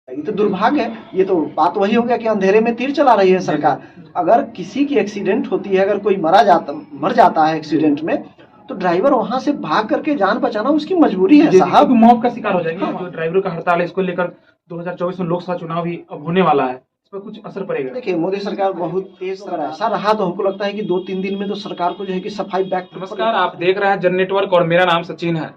ये तो दुर्भाग्य है। ये तो बात वही हो गया कि अंधेरे में तीर चला रही है सरकार। अगर किसी की एक्सीडेंट होती है, अगर कोई मर जाता है एक्सीडेंट में, तो ड्राइवर वहां से भाग करके जान बचाना उसकी मजबूरी है साहब। मौत का शिकार हो जाएंगे। हाँ। जो ड्राइवरों का हड़ताल है, इसको लेकर 2024 में लोकसभा चुनाव भी अब होने वाला है, इस पर कुछ असर पड़ेगा? देखिए, मोदी सरकार बहुत तेज, अगर ऐसा रहा तो हमको लगता है कि 2-3 दिन में तो सरकार को जो है कि सफाई बैक। नमस्कार, आप देख रहे हैं जन नेटवर्क और मेरा नाम सचिन है।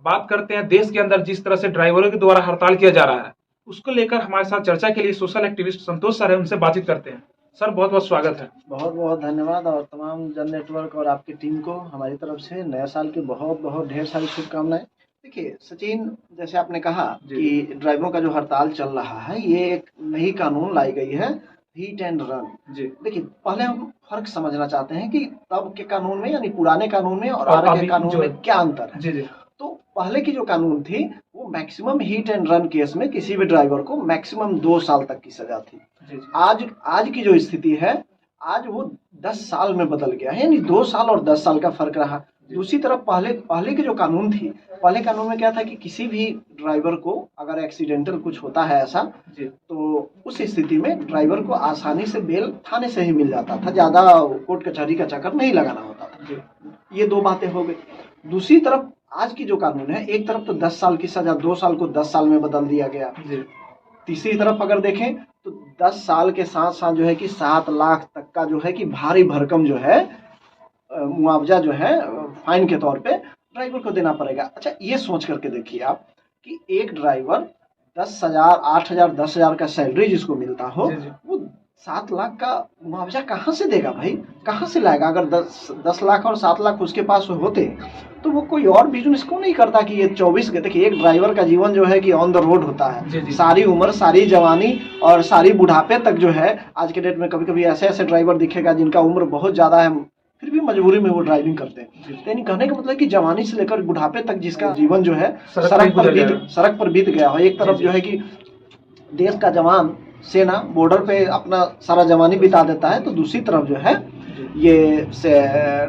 बात करते हैं देश के अंदर जिस तरह से ड्राइवरों के द्वारा हड़ताल किया जा रहा है, उसको लेकर हमारे साथ चर्चा के लिए सोशल एक्टिविस्ट संतोष सर है, उनसे बातचीत करते हैं। सर, बहुत बहुत स्वागत है। बहुत बहुत धन्यवाद, और तमाम जन नेटवर्क और आपकी टीम को हमारी तरफ से नए साल की बहुत बहुत ढेर सारी शुभकामनाएं। देखिए सचिन, जैसे आपने कहा कि ड्राइवरों का जो हड़ताल चल रहा है, ये एक नई कानून लाई गई है, हिट एंड रन। देखिए, पहले हम फर्क समझना चाहते हैं कि तब के कानून में, यानी पुराने कानून में और आज के कानून में क्या अंतर है। तो पहले की जो कानून थी, वो maximum hit and run case में किसी भी ड्राइवर को मैक्सिमम 2 साल तक की सजा थी। आज की जो स्थिति है, आज वो 10 साल में बदल गया है, यानी 2 साल और 10 साल का फर्क रहा। दूसरी तरफ पहले की जो कानून थी, पहले कानून में क्या था कि किसी भी ड्राइवर को अगर एक्सीडेंटल कुछ होता है ऐसा, तो उस स्थिति में ड्राइवर को आसानी से बेल थाने से ही मिल जाता था, ज्यादा कोर्ट कचहरी का चक्कर नहीं लगाना होता था। ये 2 बातें हो गई। दूसरी तरफ आज की जो कानून है, एक तरफ तो 10 साल की सजा 2 साल को 10 साल में बदल दिया गया। तीसरी तरफ अगर देखें तो 10 साल के साथ साथ जो है कि 7 लाख तक का जो है कि भारी भरकम जो है मुआवजा जो है फाइन के तौर पे ड्राइवर को देना पड़ेगा। अच्छा, ये सोच करके देखिए आप कि एक ड्राइवर 10,000, 8,000, 10,000 का सैलरी जिसको मिलता हो, वो 7 लाख का मुआवजा कहाँ से देगा भाई, कहाँ से लाएगा? अगर 10 लाख और 7 लाख उसके पास होते तो वो कोई और बिजनेस क्यों नहीं करता कि ये 24 घंटे। देखिए, एक ड्राइवर का जीवन जो है कि ऑन द रोड होता है। सारी उम्र, सारी जवानी और सारी बुढ़ापे तक जो है, आज के डेट में कभी कभी ऐसे ऐसे ड्राइवर दिखेगा जिनका उम्र बहुत ज्यादा है, फिर भी मजबूरी में वो ड्राइविंग करते हैं। यानी कहने का मतलब कि जवानी से लेकर बुढ़ापे तक जिसका जीवन जो है सड़क पर बीत गया हो। एक तरफ जो है कि देश का जवान सेना बॉर्डर पे अपना सारा जवानी बिता देता है, तो दूसरी तरफ जो है ये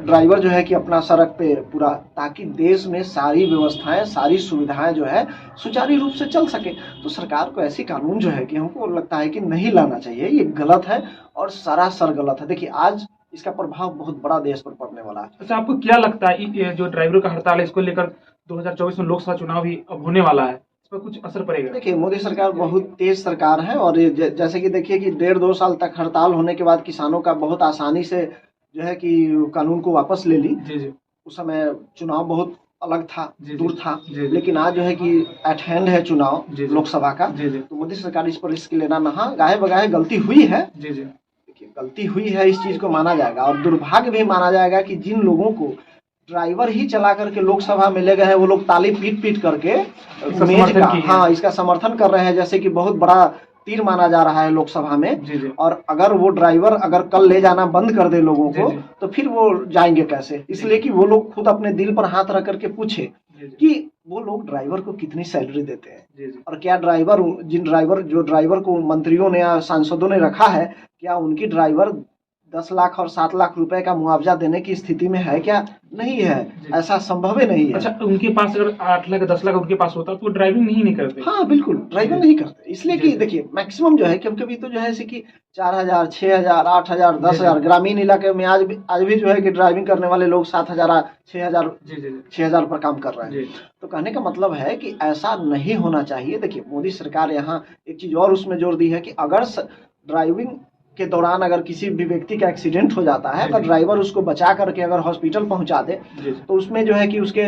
ड्राइवर जो है कि अपना सड़क पे पूरा, ताकि देश में सारी व्यवस्थाएं, सारी सुविधाएं जो है सुचारू रूप से चल सके। तो सरकार को ऐसी कानून जो है कि हमको लगता है कि नहीं लाना चाहिए, ये गलत है और सरासर गलत है। देखिए, आज इसका प्रभाव बहुत बड़ा देश पर पड़ने वाला है। अच्छा, आपको क्या लगता है ये जो ड्राइवरों का हड़ताल है, इसको लेकर 2024 में लोकसभा चुनाव भी अब होने वाला है, इस पर कुछ असर पड़ेगा? देखिए, मोदी सरकार बहुत तेज सरकार है, और जैसे कि देखिए कि 1.5-2 साल तक हड़ताल होने के बाद किसानों का बहुत आसानी से जो है कि कानून को वापस ले ली। उस समय चुनाव बहुत अलग था, दूर था, लेकिन आज जो है कि एट हैंड है चुनाव लोकसभा का। तो मोदी सरकार इस पर रिस्क लेना, नहा गाहे बगाहे गलती हुई है। देखिए, गलती हुई है, इस चीज को माना जाएगा, और दुर्भाग्य भी माना जाएगा कि जिन लोगों को ड्राइवर ही चला करके लोकसभा में ले गए हैं, वो लोग ताली पीट पीट करके इसका समर्थन कर रहे हैं, जैसे कि बहुत बड़ा तीर माना जा रहा है लोकसभा में। और अगर वो ड्राइवर अगर कल ले जाना बंद कर दे लोगों को, तो फिर वो जाएंगे कैसे? इसलिए कि वो लोग खुद अपने दिल पर हाथ रख करके पूछे कि वो लोग ड्राइवर को कितनी सैलरी देते हैं, और क्या जो ड्राइवर को मंत्रियों ने या सांसदों ने रखा है, क्या उनकी ड्राइवर 10 लाख और 7 लाख रुपए का मुआवजा देने की स्थिति में है क्या? नहीं है, ऐसा संभव ही नहीं है। अच्छा, उनके पास अगर 8 लाख 10 लाख उनके पास होता तो ड्राइविंग नहीं करते? हाँ बिल्कुल, ड्राइविंग नहीं करते, इसलिए कि देखिए मैक्सिमम जो है, कभी कभी तो जो है कि 4,000, 6,000, 8,000, 10,000, ग्रामीण इलाके में आज भी जो है कि ड्राइविंग करने वाले लोग 7,000, 6,000 पर काम कर रहे हैं। तो कहने का मतलब है कि ऐसा नहीं होना चाहिए। देखिए, मोदी सरकार यहाँ एक चीज और उसमें जोर दी है कि अगर ड्राइविंग के दौरान अगर किसी भी व्यक्ति का एक्सीडेंट हो जाता है, तो ड्राइवर उसको बचा करके अगर हॉस्पिटल पहुंचा दे, तो उसमें जो है कि उसके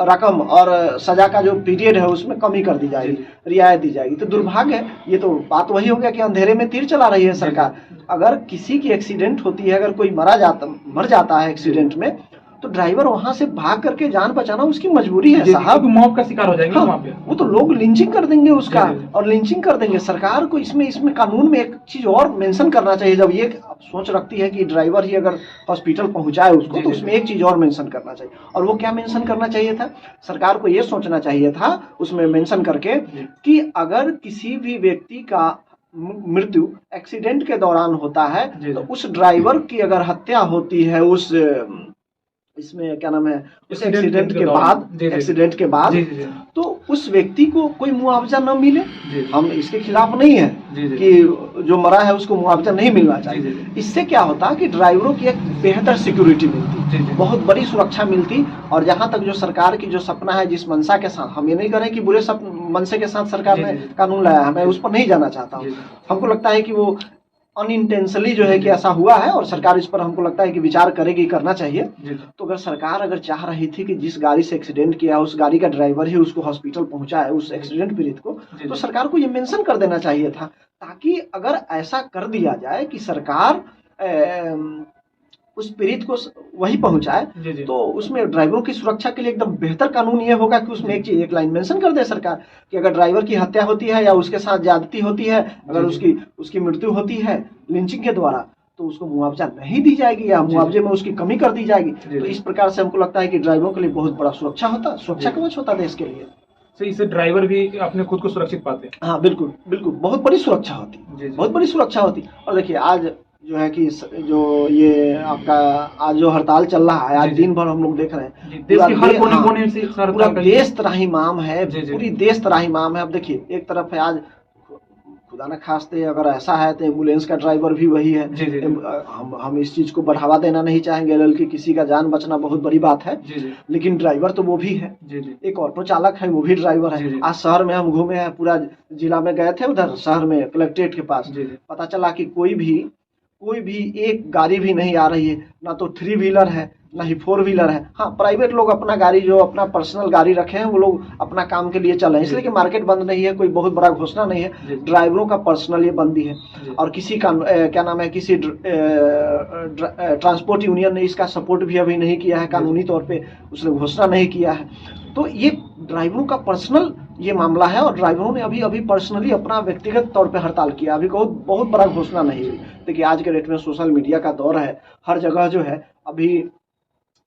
रकम और सजा का जो पीरियड है उसमें कमी कर दी जाएगी, रियायत दी जाएगी। तो दुर्भाग्य है, ये तो बात वही हो गया कि अंधेरे में तीर चला रही है सरकार। अगर किसी की एक्सीडेंट होती है, अगर कोई मर जाता है एक्सीडेंट में, तो ड्राइवर वहां से भाग करके जान बचाना उसकी मजबूरी है साहब। मौत का शिकार हो जाएंगे। हाँ, वो तो लोग लिंचिंग कर देंगे उसका, और लिंचिंग कर देंगे। सरकार को इसमें कानून में एक चीज और मेंशन करना चाहिए। जब ये सोच रखती है कि ड्राइवर ही अगर हॉस्पिटल पहुंचाए उसको, तो उसमें एक चीज और मेंशन करना चाहिए। और वो क्या मेंशन करना चाहिए था? सरकार को ये सोचना चाहिए था उसमें मेंशन करके कि अगर किसी भी व्यक्ति का मृत्यु एक्सीडेंट के दौरान होता है, तो उस ड्राइवर की अगर हत्या होती है उस इसमें क्या नाम है, उस एक्सीडेंट एक्सीडेंट के के दौरान। बाद, जी, जी। एक्सीडेंट के बाद जी, जी, जी। तो उस व्यक्ति को कोई मुआवजा न मिले, जी, जी। हम इसके खिलाफ नहीं है जी, जी। कि जो मरा है उसको मुआवजा नहीं मिलना जी, जी, चाहिए। जी। इससे क्या होता कि ड्राइवरों की एक बेहतर सिक्योरिटी मिलती, जी, जी। बहुत बड़ी सुरक्षा मिलती। और जहाँ तक जो सरकार की जो सपना है, जिस मंशा के साथ, हम ये नहीं कह रहे कि बुरे मंशे के साथ सरकार जी, ने जी, जी। कानून लाया है, मैं जी। उस पर नहीं जाना चाहता हूँ। जी, जी। हमको लगता है कि वो अनइंटेंशनली जो है जी, कि जी। ऐसा हुआ है और सरकार इस पर हमको लगता है कि विचार करेगी, करना चाहिए। जी, जी। तो अगर सरकार अगर चाह रही थी कि जिस गाड़ी से एक्सीडेंट किया उस गाड़ी का ड्राइवर ही उसको हॉस्पिटल पहुंचाए, उस एक्सीडेंट पीड़ित को, जी, तो जी। सरकार को ये मेंशन कर देना चाहिए था, ताकि अगर ऐसा कर दिया जाए कि सरकार उस पीड़ित को वही पहुंचाए, जी, जी। तो उसमें ड्राइवरों की सुरक्षा के लिए एकदम बेहतर कानून ये होगा कि उसमें एक चीज, एक लाइन मेंशन कर दे सरकार कि अगर ड्राइवर की हत्या होती है या उसके साथ ज्यादती होती है, अगर जी, जी। उसकी मृत्यु होती है लिंचिंग के द्वारा, तो उसको मुआवजा नहीं दी जाएगी या मुआवजे में उसकी कमी कर दी जाएगी। जी, तो जी। इस प्रकार से हमको लगता है कि ड्राइवरों के लिए बहुत बड़ा सुरक्षा जी। कवच होता देश के लिए। तो इससे ड्राइवर भी अपने खुद को सुरक्षित पाते हैं। हाँ बिल्कुल बिल्कुल, बहुत बड़ी सुरक्षा होती, जी, जी। बहुत बड़ी सुरक्षा होती। और देखिए आज जो है कि जो ये आपका आज जो हड़ताल चल रहा है, आज जी, जी। दिन भर हम लोग देख रहे हैं, जी, देश के हर हाँ, कोने-कोने से पूरा हड़ताल का ये देश त्राहिमाम है, जी, जी। पूरी देश त्राहिमाम है। अब देखिए एक तरफ है आज, खुदा न खास्ते अगर ऐसा है तो एम्बुलेंस का ड्राइवर भी वही है। जी, जी, जी। हम इस चीज को बढ़ावा देना नहीं चाहेंगे, बल्कि किसी का जान बचना बहुत बड़ी बात है, जी, जी। लेकिन ड्राइवर तो वो भी है। जी, जी। एक ऑटो चालक है, वो भी ड्राइवर जी, है। जी। आज शहर में हम घूमे हैं, पूरा जिला में गए थे, उधर शहर में कलेक्ट्रेट के पास, जी, जी। पता चला कि कोई भी एक गाड़ी भी नहीं आ रही है, ना तो 3 व्हीलर है ना ही 4 व्हीलर है। हाँ, प्राइवेट लोग अपना गाड़ी, जो अपना पर्सनल गाड़ी रखे हैं, वो लोग अपना काम के लिए चल रहे हैं, इसलिए कि मार्केट बंद नहीं है, कोई बहुत बड़ा घोषणा नहीं है। ड्राइवरों का पर्सनल ये बंदी है। और किसी का क्या नाम है, किसी ट्रांसपोर्ट यूनियन ने इसका सपोर्ट भी अभी नहीं किया है, कानूनी तौर पे उसने घोषणा नहीं किया है। तो ये ड्राइवरों का पर्सनल ये मामला है, और ड्राइवरों ने अभी पर्सनली अपना व्यक्तिगत तौर पे हड़ताल किया, अभी बहुत बड़ा घोषणा नहीं हुई। देखिए आज के डेट में सोशल मीडिया का दौर है, हर जगह जो है अभी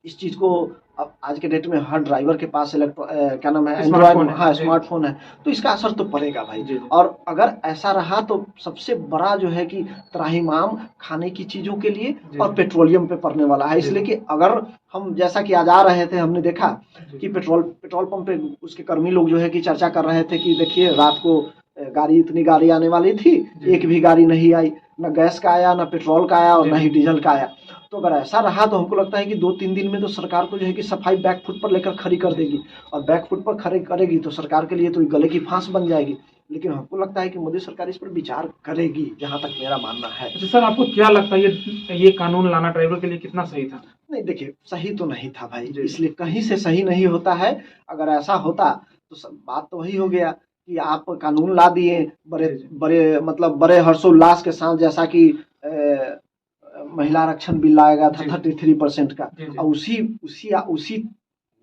इस चीज को, अब आज के डेट में हर ड्राइवर के पास क्या नाम है, एंड्रॉइड, हाँ स्मार्टफोन है, तो इसका असर तो पड़ेगा भाई। और अगर ऐसा रहा तो सबसे बड़ा जो है कि त्राहिमाम खाने की चीजों के लिए और पेट्रोलियम पे पड़ने वाला है। इसलिए कि अगर हम, जैसा कि आज आ रहे थे, हमने देखा कि पेट्रोल पंप पे उसके कर्मी लोग जो है कि चर्चा कर रहे थे कि देखिए रात को इतनी गाड़ी आने वाली थी, एक भी गाड़ी नहीं आई, न गैस का आया, न पेट्रोल का आया और न ही डीजल का आया। तो अगर ऐसा रहा तो हमको लगता है कि 2-3 दिन में तो सरकार को जो है कि सफाई बैक फुट पर लेकर खड़ी कर देगी, और बैक फुट पर खड़ी करेगी तो सरकार के लिए तो गले की फांस बन जाएगी। लेकिन हमको लगता है कि मोदी सरकार इस पर विचार करेगी, जहां तक मेरा मानना है। अच्छा सर, आपको क्या लगता है ये कानून लाना ड्राइवर के लिए कितना सही था? नहीं देखिए, सही तो नहीं था भाई, इसलिए कहीं से सही नहीं होता है। अगर ऐसा होता तो बात तो वही हो गया कि आप कानून ला दिए बड़े हर्षोल्लास के साथ, जैसा कि महिला आरक्षण बिल लाया गया था 33% का, और उसी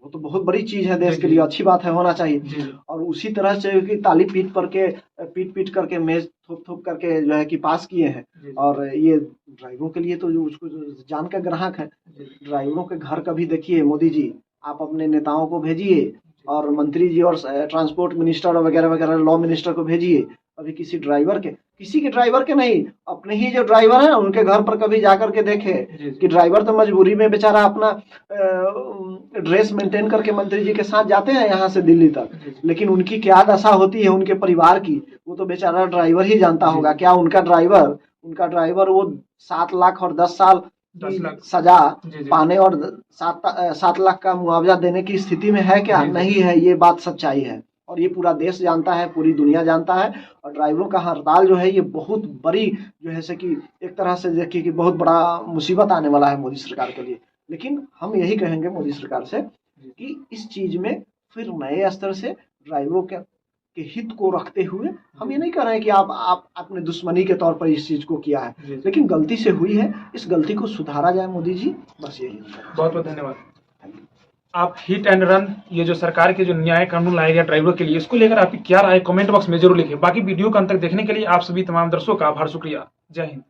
वो तो बहुत बड़ी चीज है देश के लिए, अच्छी बात है, होना चाहिए। और उसी तरह से कि ताली पीट करके मेज थोप करके जो है कि पास किए हैं। और ये ड्राइवरों के लिए तो जो उसको जान का ग्राहक है। ड्राइवरों के घर का भी देखिए मोदी जी, आप अपने नेताओं को भेजिए और मंत्री जी और ट्रांसपोर्ट मिनिस्टर वगैरह वगैरह, लॉ मिनिस्टर को भेजिए। अभी किसी के ड्राइवर के नहीं, अपने ही जो ड्राइवर है उनके घर पर कभी जाकर के देखे कि ड्राइवर तो मजबूरी में बेचारा अपना ड्रेस मेंटेन करके मंत्री जी के साथ जाते हैं यहाँ से दिल्ली तक, लेकिन उनकी क्या दशा होती है उनके परिवार की, वो तो बेचारा ड्राइवर ही जानता होगा। क्या उनका ड्राइवर वो 7 लाख और 10 साल सजा पाने और 7 लाख का मुआवजा देने की स्थिति में है क्या? नहीं है, ये बात सच्चाई है और ये पूरा देश जानता है, पूरी दुनिया जानता है। और ड्राइवरों का हड़ताल जो है ये बहुत बड़ी जो है से कि एक तरह से देखिए कि बहुत बड़ा मुसीबत आने वाला है मोदी सरकार के लिए। लेकिन हम यही कहेंगे मोदी सरकार से कि इस चीज में फिर नए स्तर से ड्राइवरों के हित को रखते हुए, हम ये नहीं कह रहे हैं कि आप अपने दुश्मनी के तौर पर इस चीज को किया है, लेकिन गलती से हुई है, इस गलती को सुधारा जाए मोदी जी, बस यही। बहुत बहुत धन्यवाद। आप हिट एंड रन, ये जो सरकार के जो न्याय कानून लाया गया ड्राइवर के लिए, इसको लेकर आपकी क्या राय कमेंट बॉक्स में जरूर लिखिए। बाकी वीडियो को अंत तक देखने के लिए आप सभी तमाम दर्शकों का आभार, शुक्रिया। जय हिंद।